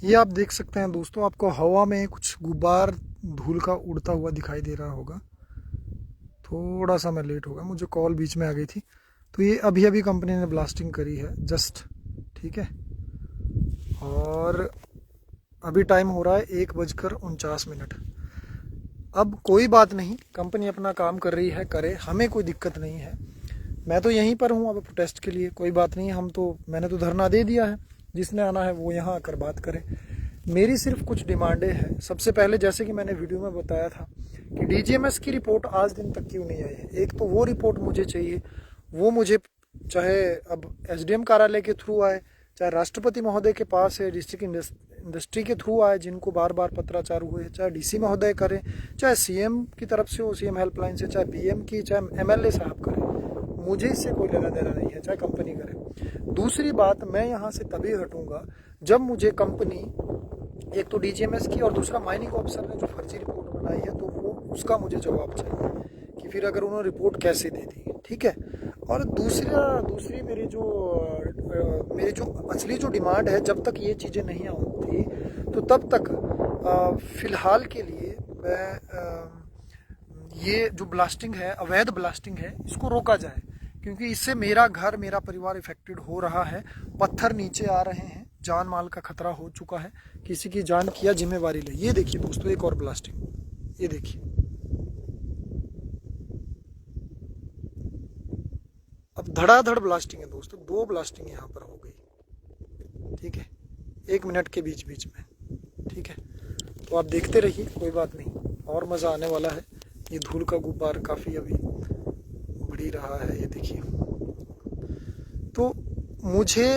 ये आप देख सकते हैं दोस्तों, आपको हवा में कुछ गुब्बार धूल का उड़ता हुआ दिखाई दे रहा होगा। थोड़ा सा मैं लेट हो गया, मुझे कॉल बीच में आ गई थी। तो ये अभी अभी कंपनी ने ब्लास्टिंग करी है जस्ट, ठीक है। और अभी टाइम हो रहा है 1:49। अब कोई बात नहीं, कंपनी अपना काम कर रही है, करे, हमें कोई दिक्कत नहीं है। मैं तो यहीं पर हूँ अब प्रोटेस्ट के लिए, कोई बात नहीं। मैंने तो धरना दे दिया है, जिसने आना है वो यहाँ आकर बात करे। मेरी सिर्फ कुछ डिमांडें हैं। सबसे पहले, जैसे कि मैंने वीडियो में बताया था कि डीजीएमएस की रिपोर्ट आज दिन तक क्यों नहीं आई है। एक तो वो रिपोर्ट मुझे चाहिए, वो मुझे चाहे अब एसडीएम कार्यालय के थ्रू आए, चाहे राष्ट्रपति महोदय के पास है, डिस्ट्रिक्ट इंडस्ट्री के थ्रू आए जिनको बार बार पत्राचार हुए, चाहे डीसी महोदय करें, चाहे सीएम की तरफ से हो, सीएम हेल्पलाइन से, चाहे पीएम की, चाहे एमएलए साहब करें। मुझे इससे कोई लेना देना नहीं है, चाहे कंपनी करे। दूसरी बात, मैं यहाँ से तभी हटूंगा जब मुझे कंपनी, एक तो डीजीएमएस की और दूसरा माइनिंग ऑफिसर ने जो फर्जी रिपोर्ट बनाई है, तो वो उसका मुझे जवाब चाहिए कि फिर अगर उन्होंने रिपोर्ट कैसे दे दी, ठीक है। और दूसरी मेरी जो असली जो डिमांड है, जब तक ये चीज़ें नहीं होती तो तब तक फिलहाल के लिए मैं ये जो ब्लास्टिंग है, अवैध ब्लास्टिंग है, इसको रोका जाए, क्योंकि इससे मेरा घर, मेरा परिवार इफेक्टेड हो रहा है। पत्थर नीचे आ रहे हैं, जान माल का खतरा हो चुका है, किसी की जान किया जिम्मेवारी ले। ये देखिए दोस्तों, एक और ब्लास्टिंग, ये देखिए। अब धड़ाधड़ ब्लास्टिंग है दोस्तों, 2 ब्लास्टिंग यहाँ पर हो गई, ठीक है, 1 मिनट के बीच बीच में, ठीक है। तो आप देखते रहिए, कोई बात नहीं, और मज़ा आने वाला है। ये धूल का गुब्बार काफ़ी अभी बढ़ ही रहा है, ये देखिए। तो मुझे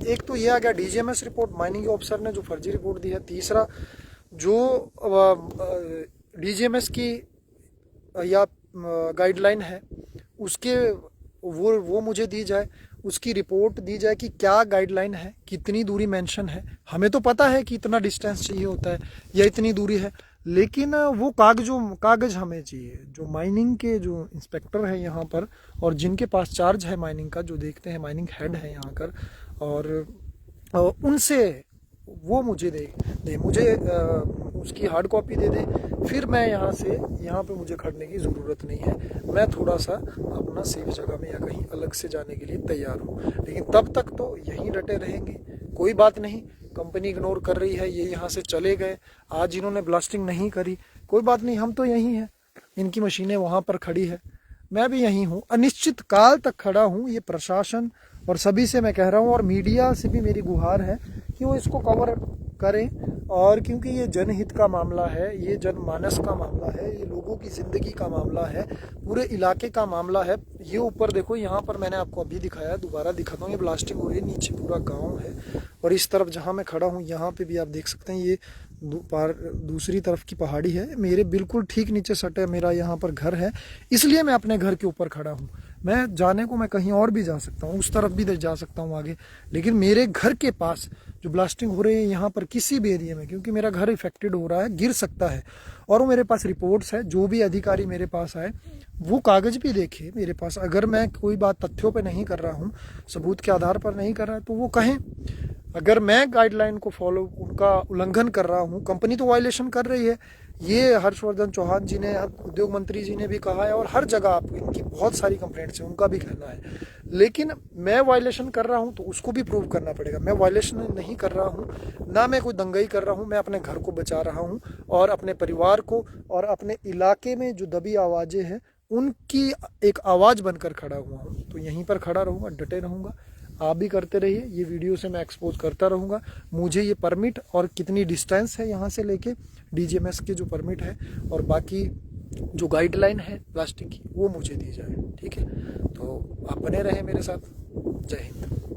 एक तो ये आ गया डीजीएमएस रिपोर्ट, माइनिंग ऑफिसर ने जो फर्जी रिपोर्ट दी है। तीसरा, जो डीजीएमएस की या गाइडलाइन है, उसके वो मुझे दी जाए, उसकी रिपोर्ट दी जाए कि क्या गाइडलाइन है, कितनी दूरी मेंशन है। हमें तो पता है कि इतना डिस्टेंस चाहिए होता है या इतनी दूरी है, लेकिन वो कागज हमें चाहिए। जो माइनिंग के जो इंस्पेक्टर है यहाँ पर, और जिनके पास चार्ज है माइनिंग का, जो देखते हैं, माइनिंग हेड है यहाँ कर, और उनसे वो मुझे दे मुझे उसकी हार्ड कॉपी दे दे। फिर मैं यहाँ पे मुझे खड़ने की ज़रूरत नहीं है। मैं थोड़ा सा अपना सेफ जगह में या कहीं अलग से जाने के लिए तैयार हूँ, लेकिन तब तक तो यहीं डटे रहेंगे। कोई बात नहीं, कंपनी इग्नोर कर रही है, ये यहाँ से चले गए, आज इन्होंने ब्लास्टिंग नहीं करी, कोई बात नहीं, हम तो यहीं हैं। इनकी मशीनें वहाँ पर खड़ी है, मैं भी यहीं हूँ, अनिश्चित काल तक खड़ा हूँ। ये प्रशासन और सभी से मैं कह रहा हूँ, और मीडिया से भी मेरी गुहार है कि वो इसको कवर करें। और क्योंकि ये जनहित का मामला है, ये जनमानस का मामला है, ये लोगों की ज़िंदगी का मामला है, पूरे इलाके का मामला है। ये ऊपर देखो, यहाँ पर मैंने आपको अभी दिखाया, दोबारा दिखाता हूँ, ये ब्लास्टिंग हो रही है, नीचे पूरा गाँव है। और इस तरफ जहाँ मैं खड़ा हूँ, यहाँ पे भी आप देख सकते हैं, ये दूसरी तरफ की पहाड़ी है। मेरे बिल्कुल ठीक नीचे सटे मेरा यहाँ पर घर है, इसलिए मैं अपने घर के ऊपर खड़ा हूँ। मैं जाने को मैं कहीं और भी जा सकता हूँ, उस तरफ भी जा सकता हूँ आगे, लेकिन मेरे घर के पास जो ब्लास्टिंग हो रही है यहाँ पर किसी भी एरिया में, क्योंकि मेरा घर इफेक्टेड हो रहा है, गिर सकता है। और वो मेरे पास रिपोर्ट्स है, जो भी अधिकारी मेरे पास आए वो कागज भी देखे मेरे पास। अगर मैं कोई बात तथ्यों पे नहीं कर रहा हूँ, सबूत के आधार पर नहीं कर रहा है, तो वो कहें। अगर मैं गाइडलाइन को फॉलो, उनका उल्लंघन कर रहा हूँ, कंपनी तो वायलेशन कर रही है। ये हर्षवर्धन चौहान जी ने, उद्योग मंत्री जी ने भी कहा है, और हर जगह आप, इनकी बहुत सारी कंप्लेंट्स हैं, उनका भी कहना है। लेकिन मैं वायलेशन कर रहा हूँ तो उसको भी प्रूव करना पड़ेगा। मैं वायलेशन नहीं कर रहा हूँ, ना मैं कोई दंगाई कर रहा हूँ, मैं अपने घर को बचा रहा हूँ, और अपने परिवार को, और अपने इलाके में जो दबी आवाज़ें हैं उनकी एक आवाज़ बनकर खड़ा हुआ हूँ। तो यहीं पर खड़ा रहूँगा, डटे रहूँगा। आप भी करते रहिए, ये वीडियो से मैं एक्सपोज करता रहूँगा। मुझे ये परमिट और कितनी डिस्टेंस है यहाँ से लेके डीजीएमएस के जो परमिट है, और बाकी जो गाइडलाइन है प्लास्टिक की, वो मुझे दी जाए, ठीक है। तो आप बने रहें मेरे साथ। जय हिंद।